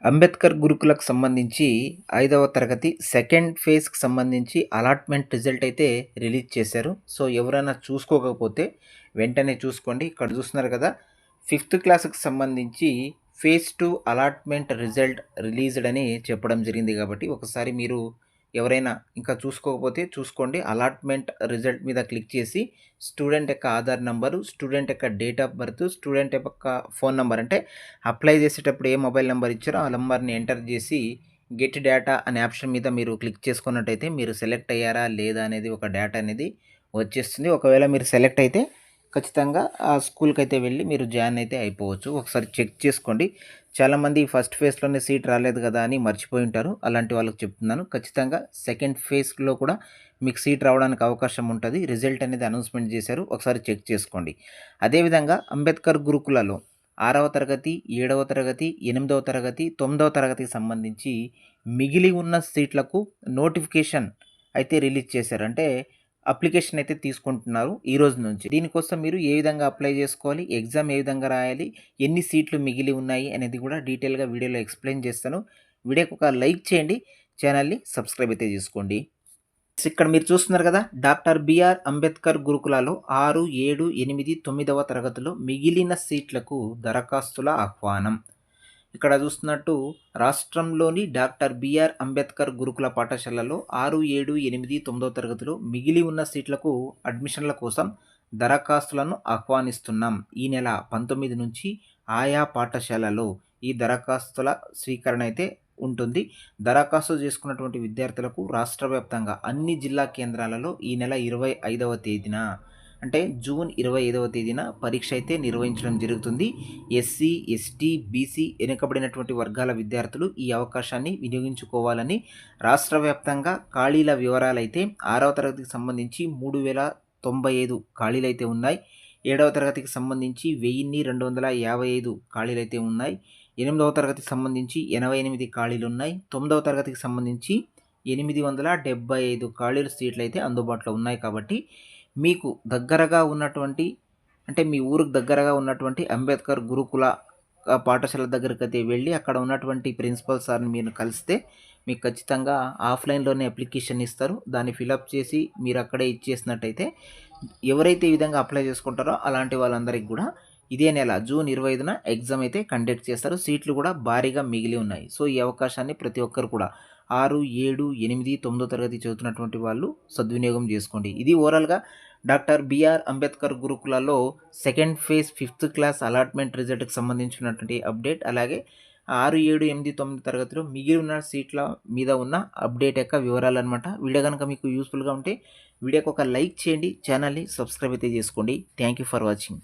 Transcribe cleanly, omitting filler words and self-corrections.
అంబేద్కర్ గురుకులకు సంబంధించి 5వ తరగతి సెకండ్ ఫేజ్‌కి సంబంధించి అలాట్‌మెంట్ రిజల్ట్ అయితే రిలీజ్ చేశారు. సో, ఎవరైనా చూసుకోకపోతే వెంటనే చూసుకోండి. ఇక్కడ చూస్తున్నారు కదా! ఫిఫ్త్ క్లాస్‌కి సంబంధించి ఫేజ్ 2 అలాట్‌మెంట్ రిజల్ట్ రిలీజ్డ్ అని చెప్పడం జరిగింది కాబట్టి, ఒకసారి మీరు ఎవరైనా ఇంకా చూసుకోకపోతే చూసుకోండి. అలాట్‌మెంట్ రిజల్ట్ మీద క్లిక్ చేసి స్టూడెంట్ యొక్క ఆధార్ నంబరు, స్టూడెంట్ యొక్క డేట్ ఆఫ్ బర్త్, స్టూడెంట్ యొక్క ఫోన్ నంబర్ అంటే అప్లై చేసేటప్పుడు ఏ మొబైల్ నెంబర్ ఇచ్చారో ఆ నంబర్‌ని ఎంటర్ చేసి గెట్ డేటా అనే ఆప్షన్ మీద మీరు క్లిక్ చేసుకున్నట్టయితే మీరు సెలెక్ట్ అయ్యారా లేదా అనేది ఒక డేటా అనేది వచ్చేస్తుంది. ఒకవేళ మీరు సెలెక్ట్ అయితే ఖచ్చితంగా ఆ స్కూల్‌కైతే వెళ్ళి మీరు జాయిన్ అయితే అయిపోవచ్చు. ఒకసారి చెక్ చేసుకోండి. చాలామంది ఫస్ట్ ఫేజ్‌లోనే సీట్ రాలేదు కదా అని మర్చిపోయి ఉంటారు. అలాంటి వాళ్ళకి చెప్తున్నాను. ఖచ్చితంగా సెకండ్ ఫేజ్‌లో కూడా మీకు సీట్ రావడానికి అవకాశం ఉంటది. రిజల్ట్ అనేది అనౌన్స్‌మెంట్ చేశారు. ఒకసారి చెక్ చేసుకోండి. అదేవిధంగా అంబేద్కర్ గురుకులలో 6వ తరగతి, 7వ తరగతి, 8వ తరగతి, 9వ తరగతికి సంబంధించి మిగిలి ఉన్న సీట్లకు నోటిఫికేషన్ అయితే రిలీజ్ చేశారు. అంటే అప్లికేషన్ అయితే తీసుకుంటున్నారు ఈ రోజు నుంచి. దీనికోసం మీరు ఏ విధంగా అప్లై చేసుకోవాలి, ఎగ్జామ్ ఏ విధంగా రాయాలి, ఎన్ని సీట్లు మిగిలి ఉన్నాయి అనేది కూడా డీటెయిల్‌గా వీడియోలో ఎక్స్‌ప్లెయిన్ చేస్తాను. వీడియోకి ఒక లైక్ చేయండి. ఛానల్‌ని సబ్స్క్రైబ్ అయితే చేసుకోండి. ఇక్కడ మీరు చూస్తున్నారు కదా! డాక్టర్ బిఆర్ అంబేద్కర్ గురుకులాలో 6, 7, 8, 9వ తరగతిలో మిగిలిన సీట్లకు దరఖాస్తుల ఆహ్వానం. ఇక్కడ చూస్తున్నట్టు రాష్ట్రంలోని డాక్టర్ బిఆర్ అంబేద్కర్ గురుకుల పాఠశాలలో 6, 7, 8, 9వ తరగతిలో మిగిలి ఉన్న సీట్లకు అడ్మిషన్ల కోసం దరఖాస్తులను ఆహ్వానిస్తున్నాం. ఈ నెల 19 నుంచి ఆయా పాఠశాలలో ఈ దరఖాస్తుల స్వీకరణ అయితే ఉంటుంది. దరఖాస్తు చేసుకున్నటువంటి విద్యార్థులకు రాష్ట్ర వ్యాప్తంగా అన్ని జిల్లా కేంద్రాలలో ఈ నెల 25వ తేదీన అంటే జూన్ 25వ తేదీన పరీక్ష అయితే నిర్వహించడం జరుగుతుంది. ఎస్సీ, ఎస్టీ, బీసీ వెనుకబడినటువంటి వర్గాల విద్యార్థులు ఈ అవకాశాన్ని వినియోగించుకోవాలని రాష్ట్ర వ్యాప్తంగా ఖాళీల వివరాలైతే 6వ తరగతికి సంబంధించి 3095 ఖాళీలైతే ఉన్నాయి. 7వ తరగతికి సంబంధించి 1255 ఖాళీలైతే ఉన్నాయి. 8వ తరగతికి సంబంధించి 88 ఖాళీలున్నాయి. 9వ తరగతికి సంబంధించి 875 ఖాళీల సీట్లయితే అందుబాటులో ఉన్నాయి. కాబట్టి మీకు దగ్గరగా ఉన్నటువంటి అంటే మీ ఊరికి దగ్గరగా ఉన్నటువంటి అంబేద్కర్ గురుకుల పాఠశాల దగ్గరికైతే వెళ్ళి అక్కడ ఉన్నటువంటి ప్రిన్సిపల్ సార్‌ని మీరు కలిస్తే మీకు ఖచ్చితంగా ఆఫ్‌లైన్‌లోనే అప్లికేషన్ ఇస్తారు. దాన్ని ఫిలప్ చేసి మీరు అక్కడే ఇచ్చేసినట్టయితే ఎవరైతే ఈ విధంగా అప్లై చేసుకుంటారో అలాంటి వాళ్ళందరికి కూడా ఇదే నెల జూన్ 25న ఎగ్జామ్ అయితే కండక్ట్ చేస్తారు. సీట్లు కూడా భారీగా మిగిలి ఉన్నాయి. సో, ఈ అవకాశాన్ని ప్రతి ఒక్కరు కూడా 6, 7, 8, 9వ తరగతి చదువుతున్నటువంటి వాళ్ళు సద్వినియోగం చేసుకోండి. ఇది ఓవరాల్‌గా డాక్టర్ బిఆర్ అంబేద్కర్ గురుకులాలో second phase fifth class allotment రిజల్ట్‌కి సంబంధించినటువంటి అప్డేట్. అలాగే 6, 7, 8, 9 తరగతిలో మిగిలి ఉన్న సీట్ల మీద ఉన్న అప్డేట్ యొక్క వివరాలన్నమాట. వీడియో గనుక మీకు యూజ్‌ఫుల్‌గా ఉంటే వీడియోకి ఒక లైక్ చేయండి. ఛానల్‌ని సబ్స్క్రైబ్ అయితే చేసుకోండి. Thank you for watching.